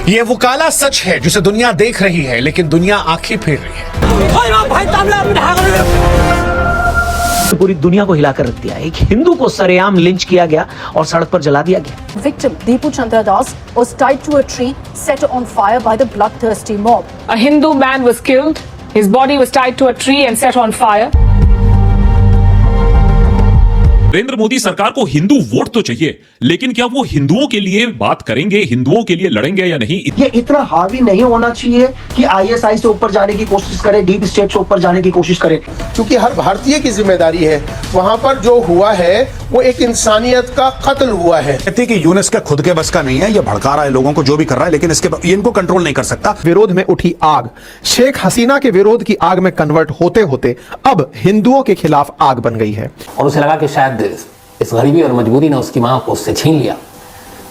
ये वो काला सच है जिसे दुनिया देख रही है, लेकिन दुनिया आंखें फेर रही है। पूरी दुनिया को हिलाकर रख दिया। एक हिंदू को सरेआम लिंच किया गया और सड़क पर जला दिया गया। Victim Deepu Chandra Das was tied to a tree set on fire by the bloodthirsty mob. A Hindu man was killed. His body was tied to a tree and set on fire. Narendra Modi सरकार को Hindu vote तो चाहिए, लेकिन क्या वो हिंदुओं के लिए बात करेंगे, हिंदुओं के लिए लड़ेंगे या नहीं? ये इतना हावी नहीं होना चाहिए कि आईएसआई से ऊपर जाने की कोशिश करे, डीप स्टेट से ऊपर जाने की कोशिश करे। क्योंकि हर भारतीय की जिम्मेदारी है। वहां पर जो हुआ है वो एक इंसानियत का कत्ल हुआ है। कहते कि यूनिस का खुद के बस का नहीं है, ये भड़का रहा है लोगों को जो भी कर रहा है, लेकिन इसके इनको कंट्रोल नहीं कर सकता। विरोध में उठी आग शेख हसीना के विरोध की आग में कन्वर्ट होते होते अब हिंदुओं के खिलाफ आग बन गई है। और उसे लगा कि शायद इस गरीबी और मजबूरी ने उसकी मां को उससे छीन लिया।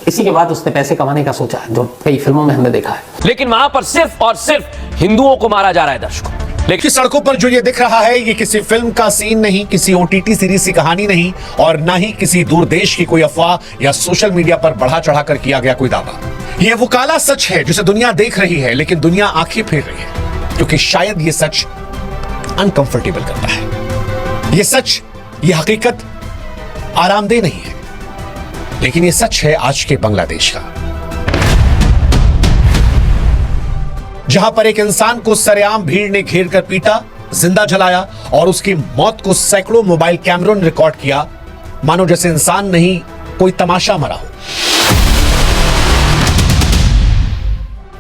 इसी के बाद उसने पैसे कमाने का सोचा, जो कई फिल्मों में हमने देखा है। लेकिन वहां पर सिर्फ और सिर्फ हिंदुओं को मारा जा रहा है दर्शकों। लेकिन सड़कों पर जो ये दिख रहा है, ये किसी फिल्म का सीन नहीं, किसी ओटीटी सीरीज की कहानी नहीं, और ना ही किसी दूर देश की कोई अफवाह या सोशल मीडिया पर बढ़ा चढ़ाकर किया गया कोई दावा। ये वो काला सच है जिसे दुनिया देख रही है, लेकिन दुनिया आंखें फेर रही है, क्योंकि शायद ये सच अनकंफर्टेबल करता है। ये सच, ये हकीकत आरामदेह नहीं है, लेकिन ये सच है आज के बांग्लादेश का, जहां पर एक इंसान को सरेआम भीड़ ने घेर कर पीटा, जिंदा जलाया और उसकी मौत को सैकड़ों मोबाइल कैमरों ने रिकॉर्ड किया, मानो जैसे इंसान नहीं कोई तमाशा मरा हो।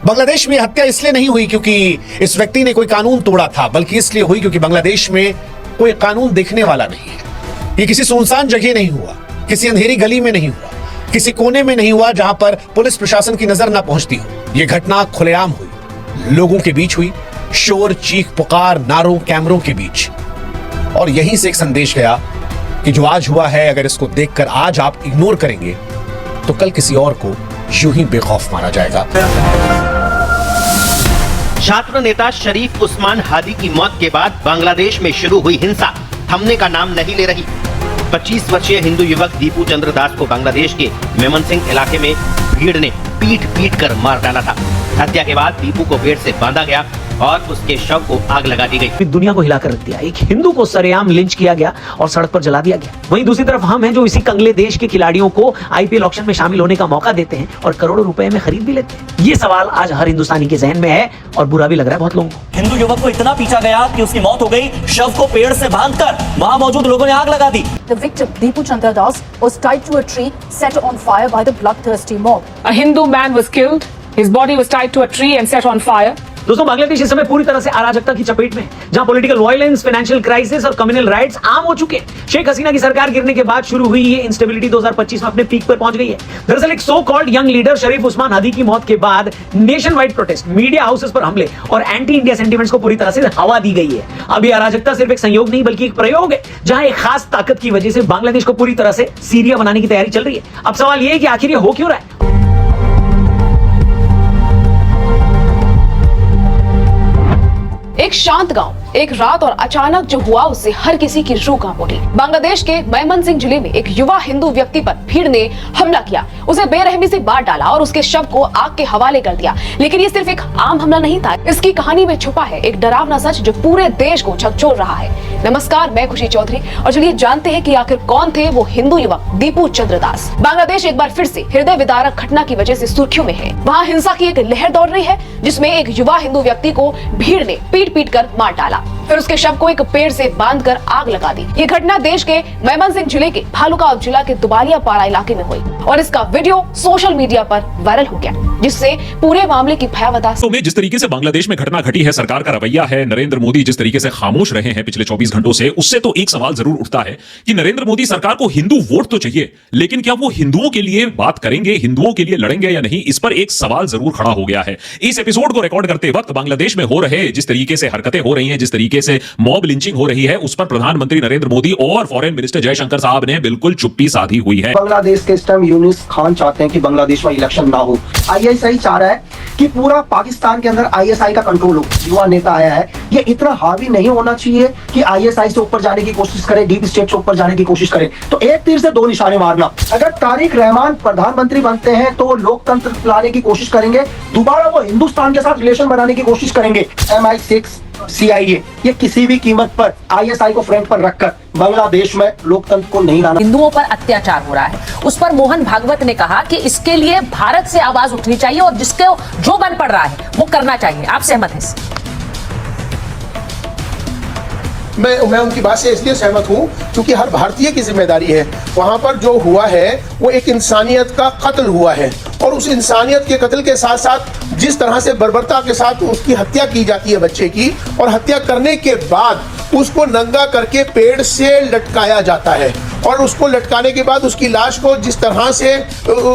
बांग्लादेश में हत्या इसलिए नहीं हुई क्योंकि इस व्यक्ति ने कोई कानून तोड़ा था, बल्कि इसलिए हुई क्योंकि बांग्लादेश में कोई कानून देखने वाला नहीं है। ये किसी सुनसान जगह नहीं हुआ, किसी अंधेरी गली में नहीं हुआ, किसी कोने में नहीं हुआ जहां पर पुलिस प्रशासन की नजर ना पहुंचती हो। यह घटना खुलेआम हुई, लोगों के बीच हुई, शोर, चीख पुकार, नारों, कैमरों के बीच। और यहीं से एक संदेश गया कि जो आज हुआ है, अगर इसको देखकर आज आप इग्नोर करेंगे तो कल किसी और को यूं ही बेखौफ मारा जाएगा। छात्र नेता शरीफ उस्मान हादी की मौत के बाद बांग्लादेश में शुरू हुई हिंसा थमने का नाम नहीं ले रही। 25 वर्षीय हिंदू युवक दीपू चंद्र दास को बांग्लादेश के मेमनसिंह इलाके में भीड़ ने पीट कर मार डाला था। हत्या के बाद दीपू को पेड़ से बांधा गया और उसके शव को आग लगा दी गई। दुनिया को हिलाकर रख दिया। एक हिंदू को सरेआम लिंच किया गया और सड़क पर जला दिया गया। वहीं दूसरी तरफ हम हैं जो इसी कंगले देश के खिलाड़ियों को आईपीएल ऑक्शन में शामिल होने का मौका देते हैं और करोड़ों रुपए में खरीद भी लेते हैं। ये सवाल आज हर हिंदुस्तानी के जहन में है और बुरा भी लग रहा है बहुत लोगों को। हिंदू युवक को इतना पीटा गया कि उसकी मौत हो गई। शव को पेड़ से बांधकर वहां मौजूद लोगों ने आग लगा दी। The victim Deepu Chandra Das was tied to a tree set on fire by the bloodthirsty mob. A Hindu man was killed. His body was tied to a tree and set on fire. दोस्तों, बांग्लादेश इस समय पूरी तरह से अराजकता की चपेट में है, जहां पॉलिटिकल वायलेंस, फाइनेंशियल क्राइसिस और कम्युनल राइट्स आम हो चुके हैं। शेख हसीना की सरकार गिरने के बाद शुरू हुई ये इंस्टेबिलिटी 2025 में अपने पीक पर पहुंच गई है। दरअसल एक सो कॉल्ड यंग लीडर शरीफ उस्मान हादी की मौत के बाद nation wide protest, media houses पर हमले और एंटी इंडिया सेंटिमेंट्स को पूरी तरह से हवा दी गई है। अब ये अराजकता सिर्फ एक संयोग नहीं बल्कि एक प्रयोग है, जहां एक खास ताकत की वजह से बांग्लादेश को पूरी तरह से सीरिया बनाने की तैयारी चल रही है। अब सवाल ये है कि आखिर ये हो क्यों रहा है? एक शांत गांव, एक रात और अचानक जो हुआ उससे हर किसी की रूह कांप उठी। बांग्लादेश के मेमनसिंह जिले में एक युवा हिंदू व्यक्ति पर भीड़ ने हमला किया, उसे बेरहमी से मार डाला और उसके शव को आग के हवाले कर दिया। लेकिन ये सिर्फ एक आम हमला नहीं था, इसकी कहानी में छुपा है एक डरावना सच जो पूरे देश को झकझोर रहा है। नमस्कार, मैं खुशी चौधरी और चलिए जानते हैं कि आखिर कौन थे वो हिंदू युवक दीपू चंद्र दास। बांग्लादेश एक बार फिर से हृदय विदारक घटना की वजह से सुर्खियों में है। वहाँ हिंसा की एक लहर दौड़ रही है, जिसमें एक युवा हिंदू व्यक्ति को भीड़ ने पीट कर मार डाला, फिर उसके शव को एक पेड़ से बांधकर आग लगा दी। ये घटना देश के मेमनसिंह जिले के भालुका उपजिला के दुबालिया पाड़ा इलाके में हुई और इसका वीडियो सोशल मीडिया पर वायरल हो गया, जिससे पूरे मामले की भयावहता में जिस तरीके से बांग्लादेश में घटना घटी है, सरकार का रवैया है, नरेंद्र मोदी जिस तरीके से खामोश रहे हैं पिछले 24 घंटों से, उससे तो एक सवाल जरूर उठता है कि नरेंद्र मोदी सरकार को हिंदू वोट तो चाहिए, लेकिन क्या वो हिंदुओं के लिए बात करेंगे, हिंदुओं के लिए लड़ेंगे या नहीं? इस पर एक सवाल जरूर खड़ा हो गया है। इस एपिसोड को रिकॉर्ड करते वक्त बांग्लादेश में हो रहे जिस तरीके से हरकतें हो रही हैं, जिस तरीके से मॉब लिंचिंग हो रही है, उस पर प्रधानमंत्री नरेंद्र मोदी और फॉरेन मिनिस्टर जयशंकर साहब ने बिल्कुल चुप्पी साधी हुई है। बांग्लादेश के इस टाइम यूनुस खान चाहते हैं कि बांग्लादेश में इलेक्शन ना हो। आईएसआई चाह रहा है कि पूरा पाकिस्तान के अंदर आईएसआई का कंट्रोल हो। युवा नेता आया है, ये इतना हावी नहीं होना चाहिए कि आईएसआई से ऊपर जाने की कोशिश करे, डीप स्टेट से ऊपर जाने की कोशिश करे। तो एक तीर से दो निशाने मारना। अगर तारिक रहमान प्रधानमंत्री बनते हैं तो वो लोकतंत्र लाने की कोशिश करेंगे, दोबारा वो हिंदुस्तान के साथ रिलेशन बनाने की कोशिश करेंगे। MI6 CIA ये किसी भी कीमत पर आईएसआई को फ्रंट पर रखकर बांग्लादेश में लोकतंत्र को नहीं लाना। हिंदुओं पर अत्याचार हो रहा है, उस पर मोहन भागवत ने कहा कि इसके लिए भारत से आवाज उठनी चाहिए और जिसके जो बन पड़ रहा है वो करना चाहिए। आप सहमत हैं? मैं उनकी बात से इसलिए सहमत हूं क्योंकि हर भारतीय की जिम्मेदारी है। वहां पर जो हुआ है वो एक इंसानियत का कत्ल हुआ है और उस इंसानियत के कत्ल के साथ साथ जिस तरह से बर्बरता के साथ उसकी हत्या की जाती है बच्चे की, और हत्या करने के बाद उसको नंगा करके पेड़ से लटकाया जाता है और उसको लटकाने के बाद उसकी लाश को जिस तरह से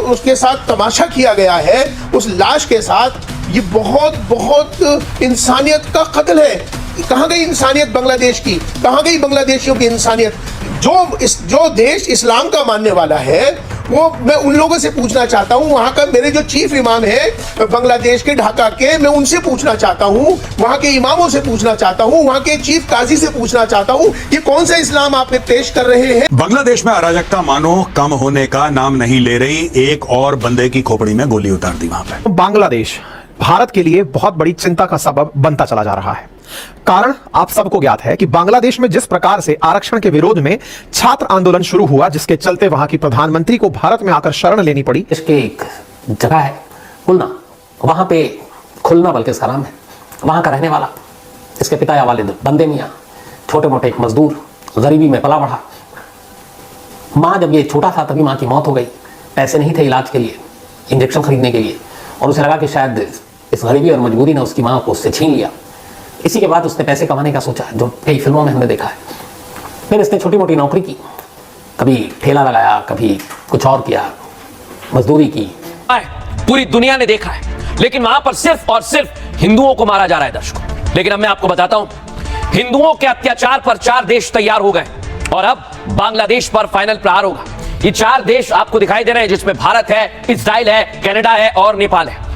उसके साथ तमाशा किया गया है, उस लाश के साथ, ये बहुत बहुत इंसानियत का कत्ल है। कहाँ गई इंसानियत बांग्लादेश की? कहाँ गई बांग्लादेशियों की इंसानियत? जो देश इस्लाम का मानने वाला है वो मैं उन लोगों से पूछना चाहता हूँ, वहाँ का मेरे जो चीफ इमाम है बांग्लादेश के ढाका के, मैं उनसे पूछना चाहता हूँ, वहाँ के इमामों से पूछना चाहता हूँ, वहाँ के चीफ काजी से पूछना चाहता हूँ, ये कौन सा इस्लाम आप पेश कर रहे हैं? बांग्लादेश में अराजकता मानो कम होने का नाम नहीं ले रही। एक और बंदे की खोपड़ी में गोली उतार दी वहां पे। बांग्लादेश भारत के लिए बहुत बड़ी चिंता का सबब बनता चला जा रहा है। कारण आप सबको ज्ञात है कि बांग्लादेश में जिस प्रकार से आरक्षण के विरोध में छात्र आंदोलन शुरू हुआ, जिसके चलते वहां की प्रधानमंत्री को भारत में आकर शरण लेनी पड़ी। इसके एक जगह है खुलना, वहां पे खुलना बल्कि इसका नाम है। वहां का रहने वाला, इसके पिता या वालिद बंदे मियां, छोटे मोटे एक मजदूर, गरीबी में पला बढ़ा। माँ जब ये छोटा था तभी माँ की मौत हो गई। पैसे नहीं थे इलाज के लिए, इंजेक्शन खरीदने के लिए, और उसे लगा कि शायद इस गरीबी और मजबूरी ने उसकी माँ को उससे छीन लिया। इसी के बाद उसने पैसे कमाने का सोचा, जो कई फिल्मों में हमने देखा है। फिर इसने छोटी मोटी नौकरी की, कभी ठेला लगाया, कभी कुछ और किया, मजदूरी की। पूरी दुनिया ने देखा है, लेकिन वहां पर सिर्फ और सिर्फ हिंदुओं को मारा जा रहा है दर्शकों। लेकिन अब मैं आपको बताता हूं, हिंदुओं के अत्याचार पर 4 देश तैयार हो गए और अब बांग्लादेश पर फाइनल प्रहार होगा। ये 4 देश आपको दिखाई दे रहे हैं, जिसमें भारत है, इजराइल है, कनाडा है और नेपाल है।